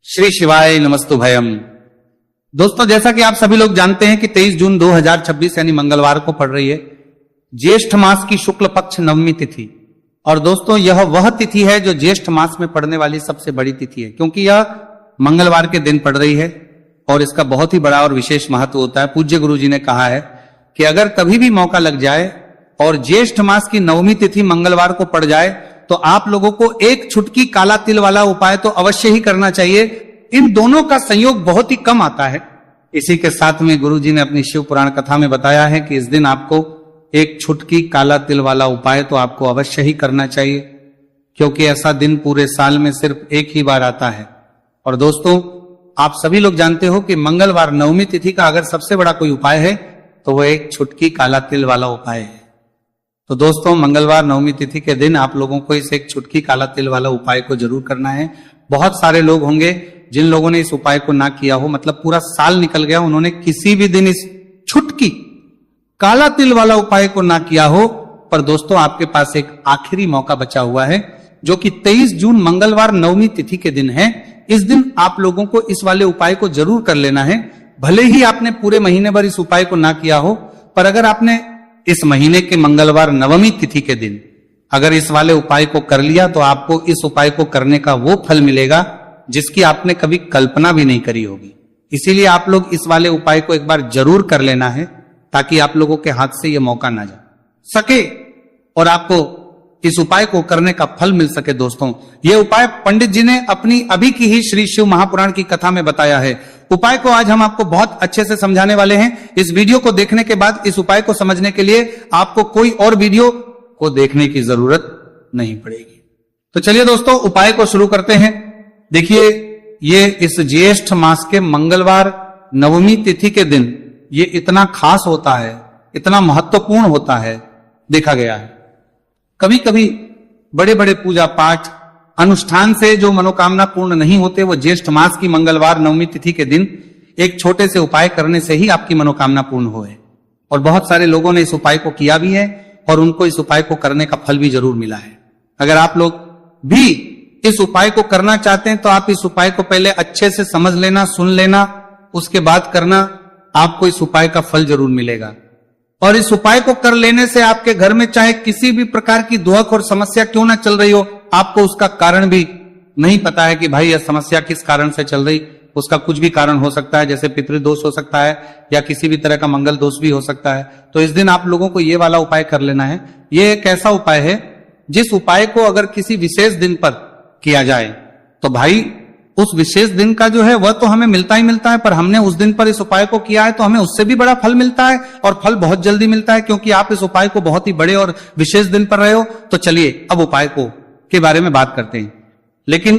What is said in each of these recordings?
श्री शिवाय नमस्तु भयम। दोस्तों, जैसा कि आप सभी लोग जानते हैं कि 23 जून 2026 यानी मंगलवार को पड़ रही है ज्येष्ठ मास की शुक्ल पक्ष नवमी तिथि। और दोस्तों, यह वह तिथि है जो ज्येष्ठ मास में पड़ने वाली सबसे बड़ी तिथि है, क्योंकि यह मंगलवार के दिन पड़ रही है और इसका बहुत ही बड़ा और विशेष महत्व होता है। पूज्य गुरु जी ने कहा है कि अगर कभी भी मौका लग जाए और ज्येष्ठ मास की नवमी तिथि मंगलवार को पड़ जाए तो आप लोगों को एक छुटकी काला तिल वाला उपाय तो अवश्य ही करना चाहिए। इन दोनों का संयोग बहुत ही कम आता है। इसी के साथ में गुरु जी ने अपनी शिव पुराण कथा में बताया है कि इस दिन आपको एक छुटकी काला तिल वाला उपाय तो आपको अवश्य ही करना चाहिए, क्योंकि ऐसा दिन पूरे साल में सिर्फ एक ही बार आता है। और दोस्तों, आप सभी लोग जानते हो कि मंगलवार नवमी तिथि का अगर सबसे बड़ा कोई उपाय है तो वह एक छुटकी काला तिल वाला उपाय है। तो दोस्तों, मंगलवार नवमी तिथि के दिन आप लोगों को इस एक छुटकी काला तिल वाला उपाय को जरूर करना है। बहुत सारे लोग होंगे जिन लोगों ने इस उपाय को ना किया हो, मतलब पूरा साल निकल गया, उन्होंने किसी भी दिन इस छुटकी काला तिल वाला उपाय को ना किया हो। पर दोस्तों, आपके पास एक आखिरी मौका बचा हुआ है, जो कि 23 जून मंगलवार नवमी तिथि के दिन है। इस दिन आप लोगों को इस वाले उपाय को जरूर कर लेना है। भले ही आपने पूरे महीने भर इस उपाय को ना किया हो, पर अगर आपने इस महीने के मंगलवार नवमी तिथि के दिन अगर इस वाले उपाय को कर लिया तो आपको इस उपाय को करने का वो फल मिलेगा जिसकी आपने कभी कल्पना भी नहीं करी होगी। इसीलिए आप लोग इस वाले उपाय को एक बार जरूर कर लेना है, ताकि आप लोगों के हाथ से यह मौका ना जा सके और आपको इस उपाय को करने का फल मिल सके। दोस्तों, यह उपाय पंडित जी ने अपनी अभी की ही श्री शिव महापुराण की कथा में बताया है। उपाय को आज हम आपको बहुत अच्छे से समझाने वाले हैं। इस वीडियो को देखने के बाद इस उपाय को समझने के लिए आपको कोई और वीडियो को देखने की जरूरत नहीं पड़ेगी। तो चलिए दोस्तों, उपाय को शुरू करते हैं। देखिए, ये इस ज्येष्ठ मास के मंगलवार नवमी तिथि के दिन ये इतना खास होता है, इतना महत्वपूर्ण होता है, देखा गया है। कभी कभी बड़े बड़े पूजा पाठ अनुष्ठान से जो मनोकामना पूर्ण नहीं होते, वो ज्येष्ठ मास की मंगलवार नवमी तिथि के दिन एक छोटे से उपाय करने से ही आपकी मनोकामना पूर्ण होए। और बहुत सारे लोगों ने इस उपाय को किया भी है और उनको इस उपाय को करने का फल भी जरूर मिला है। अगर आप लोग भी इस उपाय को करना चाहते हैं तो आप इस उपाय को पहले अच्छे से समझ लेना, सुन लेना, उसके बाद करना। आपको इस उपाय का फल जरूर मिलेगा। और इस उपाय को कर लेने से आपके घर में चाहे किसी भी प्रकार की दुख और समस्या क्यों ना चल रही हो, आपको उसका कारण भी नहीं पता है कि भाई यह समस्या किस कारण से चल रही, उसका कुछ भी कारण हो सकता है, जैसे पितृदोष हो सकता है या किसी भी तरह का मंगल दोष भी हो सकता है। तो इस दिन आप लोगों को ये वाला उपाय कर लेना है। ये एक ऐसा उपाय है जिस उपाय को अगर किसी विशेष दिन पर किया जाए तो भाई उस विशेष दिन का जो है वह तो हमें मिलता ही मिलता है, पर हमने उस दिन पर इस उपाय को किया है तो हमें उससे भी बड़ा फल मिलता है, और फल बहुत जल्दी मिलता है, क्योंकि आप इस उपाय को बहुत ही बड़े और विशेष दिन पर रहे हो। तो चलिए अब उपाय को के बारे में बात करते हैं। लेकिन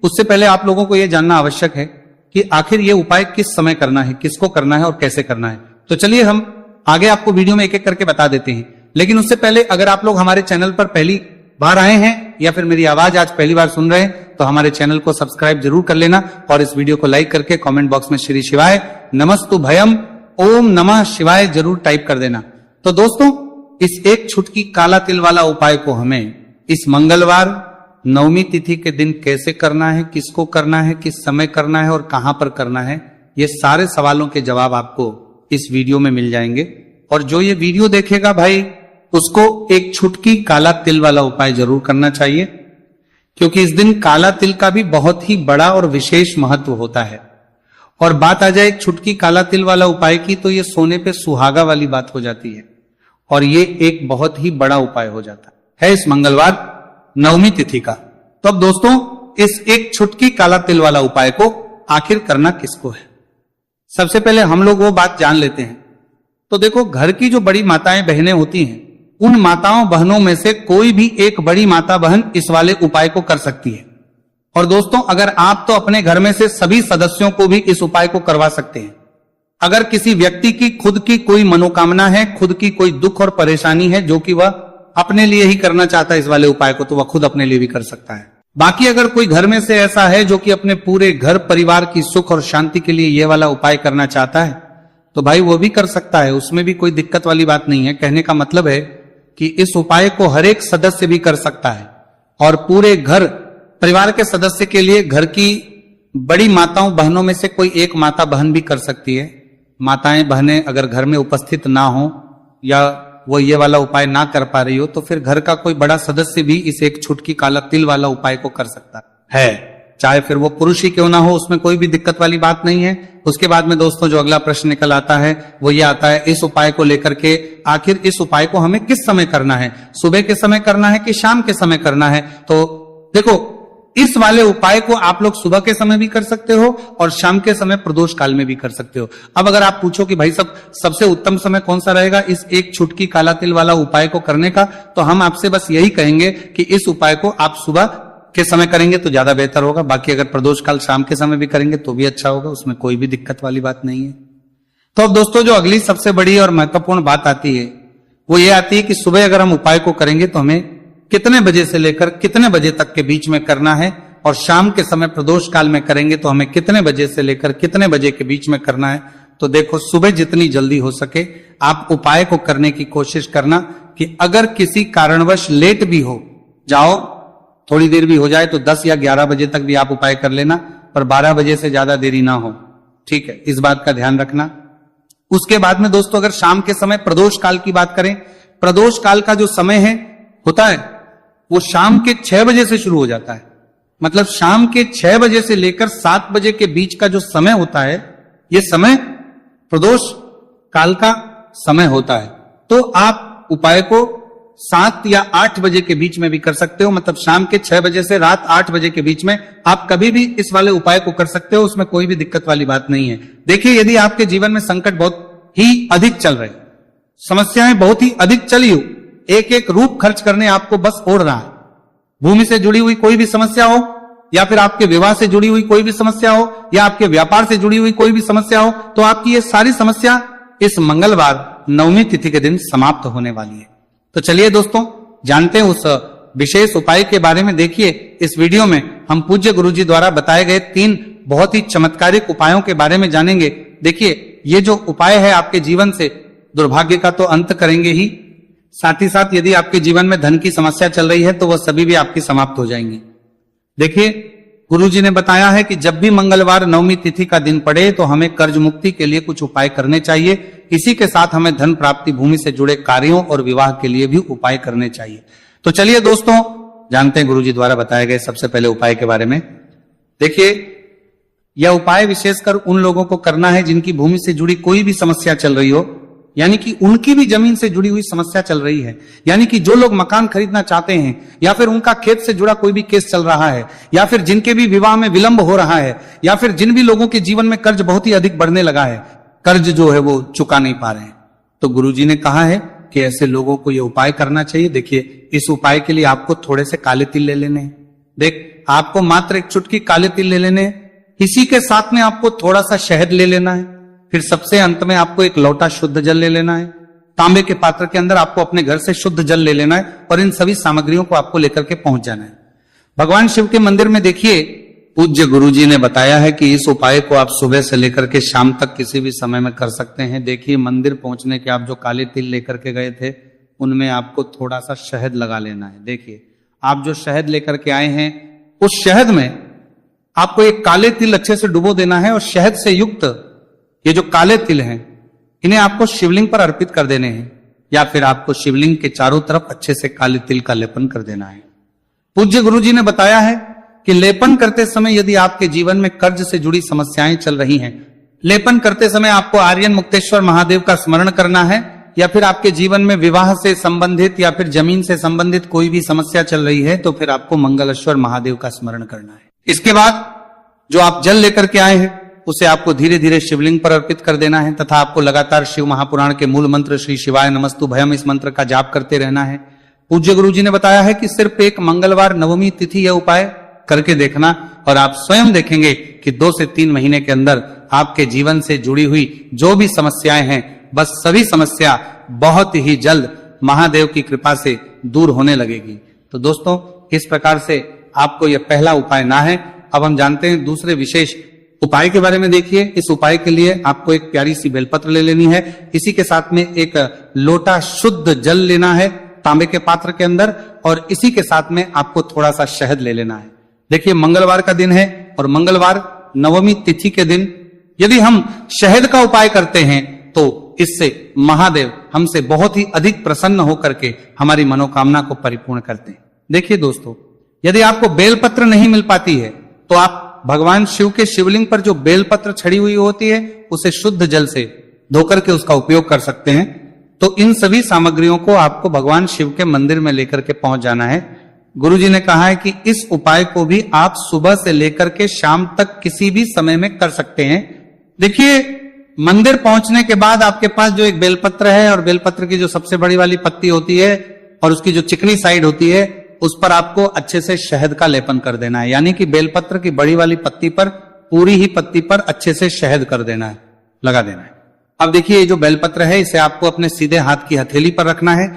उससे पहले आप लोगों को यह जानना आवश्यक है कि आखिर ये उपाय किस समय करना है, किसको करना है और कैसे करना है। तो चलिए हम आगे आपको वीडियो में एक एक करके बता देते हैं। लेकिन उससे पहले अगर आप लोग हमारे चैनल पर पहली बार आए हैं या फिर मेरी आवाज आज पहली बार सुन रहे हैं तो हमारे चैनल को सब्सक्राइब जरूर कर लेना और इस वीडियो को लाइक करके कमेंट बॉक्स में श्री शिवाय नमस्तु भयम ओम नमः शिवाय जरूर टाइप कर देना। तो दोस्तों, इस एक छुटकी काला तिल वाला उपाय को हमें इस मंगलवार नवमी तिथि के दिन कैसे करना है, किसको करना है, किस समय करना है और कहां पर करना है, ये सारे सवालों के जवाब आपको इस वीडियो में मिल जाएंगे। और जो ये वीडियो देखेगा भाई, उसको एक छुटकी काला तिल वाला उपाय जरूर करना चाहिए, क्योंकि इस दिन काला तिल का भी बहुत ही बड़ा और विशेष महत्व होता है। और बात आ जाए एक छुटकी काला तिल वाला उपाय की, तो ये सोने पे सुहागा वाली बात हो जाती है और ये एक बहुत ही बड़ा उपाय हो जाता है इस मंगलवार नवमी तिथि का। तो अब दोस्तों, इस एक छुटकी काला तिल वाला उपाय को आखिर करना किसको है, सबसे पहले हम लोग वो बात जान लेते हैं। तो देखो, घर की जो बड़ी माताएं बहनें होती हैं, उन माताओं बहनों में से कोई भी एक बड़ी माता बहन इस वाले उपाय को कर सकती है। और दोस्तों, अगर आप तो अपने घर में से सभी सदस्यों को भी इस उपाय को करवा सकते हैं। अगर किसी व्यक्ति की खुद की कोई मनोकामना है, खुद की कोई दुख और परेशानी है जो कि वह अपने लिए ही करना चाहता है इस वाले उपाय को, तो वह खुद अपने लिए भी कर सकता है। बाकी अगर कोई घर में से ऐसा है जो कि अपने पूरे घर परिवार की सुख और शांति के लिए यह वाला उपाय करना चाहता है, तो भाई वो भी कर सकता है, उसमें भी कोई दिक्कत वाली बात नहीं है। कहने का मतलब है कि इस उपाय को हर एक सदस्य भी कर सकता है और पूरे घर परिवार के सदस्य के लिए घर की बड़ी माताओं बहनों में से कोई एक माता बहन भी कर सकती है। माताएं बहनें अगर घर में उपस्थित ना हो या वो ये वाला उपाय ना कर पा रही हो तो फिर घर का कोई बड़ा सदस्य भी इस एक छुटकी काला तिल वाला उपाय को कर सकता है, चाहे फिर वो पुरुष ही क्यों ना हो, उसमें कोई भी दिक्कत वाली बात नहीं है। उसके बाद में दोस्तों जो अगला प्रश्न निकल आता है वो ये आता है, इस उपाय को लेकर के आखिर इस उपाय को हमें किस समय करना है, सुबह के समय करना है कि शाम के समय करना है। तो देखो, इस वाले उपाय को आप लोग सुबह के समय भी कर सकते हो और शाम के समय प्रदोष काल में भी कर सकते हो। अब अगर आप पूछो कि भाई सबसे उत्तम समय कौन सा रहेगा इस एक छुटकी काला तिल वाला उपाय को करने का, तो हम आपसे बस यही कहेंगे कि इस उपाय को आप सुबह के समय करेंगे तो ज्यादा बेहतर होगा। बाकी अगर प्रदोष काल शाम के समय भी करेंगे तो भी अच्छा होगा, उसमें कोई भी दिक्कत वाली बात नहीं है। तो अब दोस्तों जो अगली सबसे बड़ी और महत्वपूर्ण बात आती है वो ये आती है कि सुबह अगर हम उपाय को करेंगे तो हमें कितने बजे से लेकर कितने बजे तक के बीच में करना है, और शाम के समय प्रदोष काल में करेंगे तो हमें कितने बजे से लेकर कितने बजे के बीच में करना है। तो देखो, सुबह जितनी जल्दी हो सके आप उपाय को करने की कोशिश करना कि अगर किसी कारणवश लेट भी हो जाओ, थोड़ी देर भी हो जाए तो 10 या 11 बजे तक भी आप उपाय कर लेना, पर 12 बजे से ज्यादा देरी ना हो, ठीक है, इस बात का ध्यान रखना। उसके बाद में दोस्तों अगर शाम के समय प्रदोष काल की बात करें, प्रदोष काल का जो समय है होता है वो शाम के 6 बजे से शुरू हो जाता है। मतलब शाम के 6 बजे से लेकर 7 बजे के बीच का जो समय होता है ये समय प्रदोष काल का समय होता है। तो आप उपाय को 7 या 8 बजे के बीच में भी कर सकते हो। मतलब शाम के 6 बजे से रात 8 बजे के बीच में आप कभी भी इस वाले उपाय को कर सकते हो, उसमें कोई भी दिक्कत वाली बात नहीं है। देखिए, यदि आपके जीवन में संकट बहुत ही अधिक चल रहे, समस्याएं बहुत ही अधिक चली हो, एक एक रूप खर्च करने आपको बस ओढ़ रहा है, भूमि से जुड़ी हुई कोई भी समस्या हो या फिर आपके विवाह से जुड़ी हुई कोई भी समस्या हो या आपके व्यापार से जुड़ी हुई कोई भी समस्या हो, तो आपकी ये सारी समस्या इस मंगलवार नवमी तिथि के दिन समाप्त होने वाली है। तो चलिए दोस्तों जानते हैं उस विशेष उपाय के बारे में। देखिए, इस वीडियो में हम पूज्य गुरुजी द्वारा बताए गए 3 बहुत ही चमत्कारिक उपायों के बारे में जानेंगे। देखिए, ये जो उपाय है आपके जीवन से दुर्भाग्य का तो अंत करेंगे ही, साथ ही साथ यदि आपके जीवन में धन की समस्या चल रही है तो वह सभी भी आपकी समाप्त हो जाएंगी। देखिए, गुरुजी ने बताया है कि जब भी मंगलवार नवमी तिथि का दिन पड़े तो हमें कर्ज मुक्ति के लिए कुछ उपाय करने चाहिए। इसी के साथ हमें धन प्राप्ति, भूमि से जुड़े कार्यों और विवाह के लिए भी उपाय करने चाहिए। तो चलिए दोस्तों जानते हैं गुरुजी द्वारा बताए गए सबसे पहले उपाय के बारे में। देखिए, यह उपाय विशेषकर उन लोगों को करना है जिनकी भूमि से जुड़ी कोई भी समस्या चल रही हो, यानी कि उनकी भी जमीन से जुड़ी हुई समस्या चल रही है, यानी कि जो लोग मकान खरीदना चाहते हैं या फिर उनका खेत से जुड़ा कोई भी केस चल रहा है या फिर जिनके भी विवाह में विलंब हो रहा है या फिर जिन भी लोगों के जीवन में कर्ज बहुत ही अधिक बढ़ने लगा है, कर्ज जो है वो चुका नहीं पा रहे हैं, तो गुरुजी ने कहा है कि ऐसे लोगों को यह उपाय करना चाहिए। देखिए, इस उपाय के लिए आपको थोड़े से काले तिल ले लेने हैं। देख, आपको मात्र एक चुटकी काले तिल ले लेने हैं, इसी के साथ में आपको थोड़ा सा शहद ले लेना है, फिर सबसे अंत में आपको एक लोटा शुद्ध जल ले लेना है। तांबे के पात्र के अंदर आपको अपने घर से शुद्ध जल ले लेना है और इन सभी सामग्रियों को आपको लेकर के पहुंच जाना है। भगवान शिव के मंदिर में देखिए, पूज्य गुरुजी ने बताया है कि इस उपाय को आप सुबह से लेकर के शाम तक किसी भी समय में कर सकते हैं। देखिए, मंदिर पहुंचने के आप जो काले तिल लेकर के गए थे उनमें आपको थोड़ा सा शहद लगा लेना है। देखिए, आप जो शहद लेकर के आए हैं उस शहद में आपको एक काले तिल अच्छे से डुबो देना है और शहद से युक्त ये जो काले तिल हैं इन्हें आपको शिवलिंग पर अर्पित कर देने हैं या फिर आपको शिवलिंग के चारों तरफ अच्छे से काले तिल का लेपन कर देना है। पूज्य गुरुजी ने बताया है कि लेपन करते समय यदि आपके जीवन में कर्ज से जुड़ी समस्याएं चल रही हैं, लेपन करते समय आपको आर्यन मुक्तेश्वर महादेव का स्मरण करना है या फिर आपके जीवन में विवाह से संबंधित या फिर जमीन से संबंधित कोई भी समस्या चल रही है तो फिर आपको मंगलेश्वर महादेव का स्मरण करना है। इसके बाद जो आप जल लेकर के आए हैं उसे आपको धीरे धीरे शिवलिंग पर अर्पित कर देना है तथा आपको लगातार शिव महापुराण के मूल मंत्र श्री शिवाय नमस्तु भयम इस मंत्र का जाप करते रहना है। पूज्य गुरुजी ने बताया है कि सिर्फ एक मंगलवार नवमी तिथि यह उपाय करके देखना और आप स्वयं देखेंगे कि 2 से 3 महीने के अंदर आपके जीवन से जुड़ी हुई जो भी समस्याएं हैं बस सभी समस्या बहुत ही जल्द महादेव की कृपा से दूर होने लगेगी। तो दोस्तों, इस प्रकार से आपको यह पहला उपाय ना है। अब हम जानते हैं दूसरे विशेष उपाय के बारे में। देखिए, इस उपाय के लिए आपको एक प्यारी सी बेलपत्र ले लेनी है, इसी के साथ में एक लोटा शुद्ध जल लेना है तांबे के पात्र के अंदर और इसी के साथ में आपको थोड़ा सा शहद ले लेना है। देखिए, मंगलवार का दिन है और मंगलवार नवमी तिथि के दिन यदि हम शहद का उपाय करते हैं तो इससे महादेव हमसे बहुत ही अधिक प्रसन्न होकर के हमारी मनोकामना को परिपूर्ण करते हैं। देखिए दोस्तों, यदि आपको बेलपत्र नहीं मिल पाती है तो आप भगवान शिव के शिवलिंग पर जो बेलपत्र छड़ी हुई होती है उसे शुद्ध जल से धोकर के उसका उपयोग कर सकते हैं। तो इन सभी सामग्रियों को आपको भगवान शिव के मंदिर में लेकर के पहुंच जाना है। गुरुजी ने कहा है कि इस उपाय को भी आप सुबह से लेकर के शाम तक किसी भी समय में कर सकते हैं। देखिए, मंदिर पहुंचने के बाद आपके पास जो एक बेलपत्र है और बेलपत्र की जो सबसे बड़ी वाली पत्ती होती है और उसकी जो चिकनी साइड होती है उस पर आपको अच्छे से शहद का लेपन कर देना है। यानी कि बेलपत्र की बड़ी वाली पत्ती पर, पूरी ही पत्ती पर अच्छे से शहद कर देना है, लगा देना है। अब देखिए, ये जो बेलपत्र है इसे आपको अपने सीधे हाथ की हथेली पर रखना है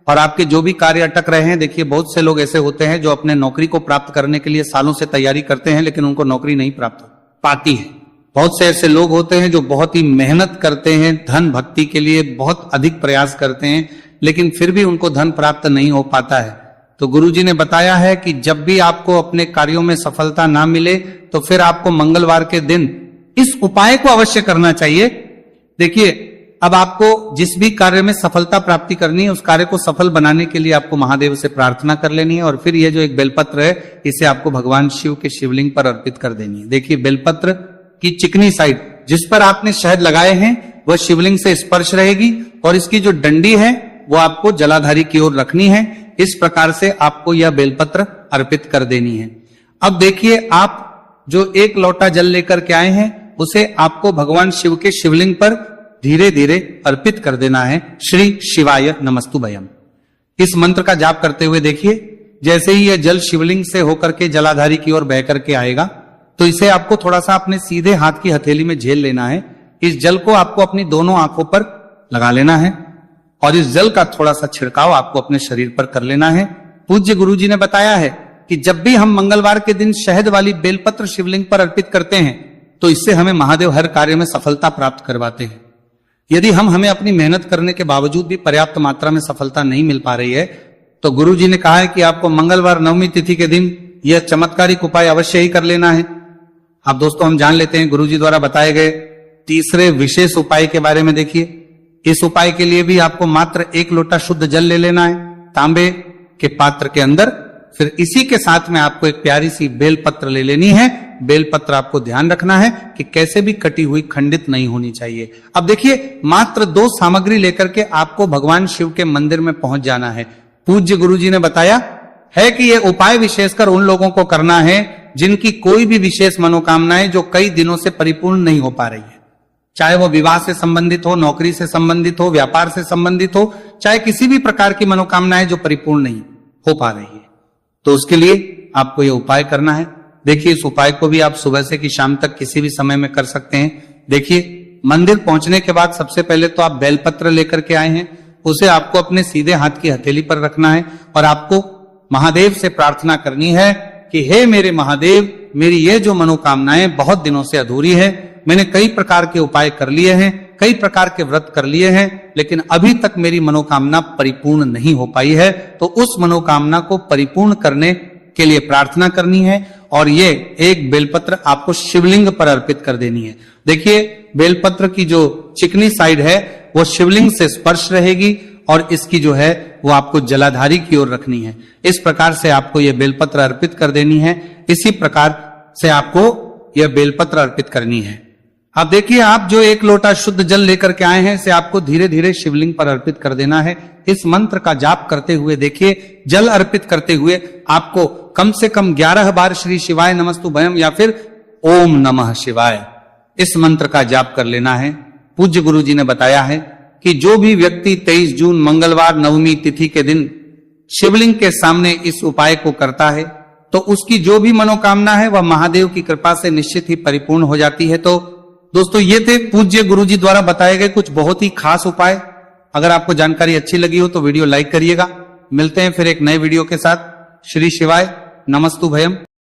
और आपके जो भी कार्य अटक रहे हैं, देखिए बहुत से लोग ऐसे होते हैं जो अपने नौकरी को प्राप्त करने के लिए सालों से तैयारी करते हैं लेकिन उनको नौकरी नहीं प्राप्त पाती है। बहुत से ऐसे लोग होते हैं जो बहुत ही मेहनत करते हैं, धन भक्ति के लिए बहुत अधिक प्रयास करते हैं लेकिन फिर भी उनको धन प्राप्त नहीं हो पाता है। तो गुरुजी ने बताया है कि जब भी आपको अपने कार्यों में सफलता ना मिले तो फिर आपको मंगलवार के दिन इस उपाय को अवश्य करना चाहिए। देखिए, अब आपको जिस भी कार्य में सफलता प्राप्ति करनी है उस कार्य को सफल बनाने के लिए आपको महादेव से प्रार्थना कर लेनी है और फिर ये जो एक बेलपत्र है इसे आपको भगवान शिव के शिवलिंग पर अर्पित कर देनी है। देखिए, बेलपत्र की चिकनी साइड जिस पर आपने शहद लगाए हैं वह शिवलिंग से स्पर्श रहेगी और इसकी जो डंडी है वो आपको जलाधारी की ओर रखनी है। इस प्रकार से आपको यह बेलपत्र अर्पित कर देनी है। अब देखिए, आप जो एक लोटा जल लेकर के आए हैं उसे आपको भगवान शिव के शिवलिंग पर धीरे धीरे अर्पित कर देना है। श्री शिवाय नमस्तुभयम इस मंत्र का जाप करते हुए देखिए, जैसे ही यह जल शिवलिंग से होकर के जलाधारी की ओर बह करके आएगा तो इसे आपको थोड़ा सा अपने सीधे हाथ की हथेली में झेल लेना है। इस जल को आपको अपनी दोनों आंखों पर लगा लेना है और इस जल का थोड़ा सा छिड़काव आपको अपने शरीर पर कर लेना है। पूज्य गुरुजी ने बताया है कि जब भी हम मंगलवार के दिन शहद वाली बेलपत्र शिवलिंग पर अर्पित करते हैं तो इससे हमें महादेव हर कार्य में सफलता प्राप्त करवाते हैं। यदि हमें अपनी मेहनत करने के बावजूद भी पर्याप्त मात्रा में सफलता नहीं मिल पा रही है तो गुरुजी ने कहा है कि आपको मंगलवार नवमी तिथि के दिन यह चमत्कारिक उपाय अवश्य ही कर लेना है। अब दोस्तों, हम जान लेते हैं गुरुजी द्वारा बताए गए तीसरे विशेष उपाय के बारे में। देखिए, इस उपाय के लिए भी आपको मात्र एक लोटा शुद्ध जल ले लेना है तांबे के पात्र के अंदर। फिर इसी के साथ में आपको एक प्यारी सी बेलपत्र ले लेनी है। बेलपत्र आपको ध्यान रखना है कि कैसे भी कटी हुई खंडित नहीं होनी चाहिए। अब देखिए, मात्र 2 सामग्री लेकर के आपको भगवान शिव के मंदिर में पहुंच जाना है। पूज्य गुरुजी ने बताया है कि यह उपाय विशेषकर उन लोगों को करना है जिनकी कोई भी विशेष मनोकामनाएं जो कई दिनों से परिपूर्ण नहीं हो पा रही है, चाहे वो विवाह से संबंधित हो, नौकरी से संबंधित हो, व्यापार से संबंधित हो, चाहे किसी भी प्रकार की मनोकामनाएं जो परिपूर्ण नहीं हो पा रही है, तो उसके लिए आपको यह उपाय करना है। देखिए, इस उपाय को भी आप सुबह से कि शाम तक किसी भी समय में कर सकते हैं। देखिए, मंदिर पहुंचने के बाद सबसे पहले तो आप बेलपत्र लेकर के आए हैं, उसे आपको अपने सीधे हाथ की हथेली पर रखना है और आपको महादेव से प्रार्थना करनी है कि हे मेरे महादेव, मेरी ये जो मनोकामनाएं बहुत दिनों से अधूरी है, मैंने कई प्रकार के उपाय कर लिए हैं, कई प्रकार के व्रत कर लिए हैं, लेकिन अभी तक मेरी मनोकामना परिपूर्ण नहीं हो पाई है। तो उस मनोकामना को परिपूर्ण करने के लिए प्रार्थना करनी है और ये एक बेलपत्र आपको शिवलिंग पर अर्पित कर देनी है। देखिए, बेलपत्र की जो चिकनी साइड है वो शिवलिंग से स्पर्श रहेगी और इसकी जो है वो आपको जलाधारी की ओर रखनी है। इस प्रकार से आपको यह बेलपत्र अर्पित कर देनी है। इसी प्रकार से आपको यह बेलपत्र अर्पित करनी है। अब देखिए, आप जो एक लोटा शुद्ध जल लेकर के आए हैं इसे आपको धीरे धीरे शिवलिंग पर अर्पित कर देना है। इस मंत्र का जाप करते हुए देखिए, जल अर्पित करते हुए आपको कम से कम 11 बार श्री शिवाय नमस्तुभयम या फिर ओम नमः शिवाय इस मंत्र का जाप कर लेना है। पूज्य गुरु जी ने बताया है कि जो भी व्यक्ति 23 जून मंगलवार नवमी तिथि के दिन शिवलिंग के सामने इस उपाय को करता है तो उसकी जो भी मनोकामना है वह महादेव की कृपा से निश्चित ही परिपूर्ण हो जाती है। तो दोस्तों, ये थे पूज्य गुरुजी द्वारा बताए गए कुछ बहुत ही खास उपाय। अगर आपको जानकारी अच्छी लगी हो तो वीडियो लाइक करिएगा। मिलते हैं फिर एक नए वीडियो के साथ। श्री शिवाय नमस्तुभयम।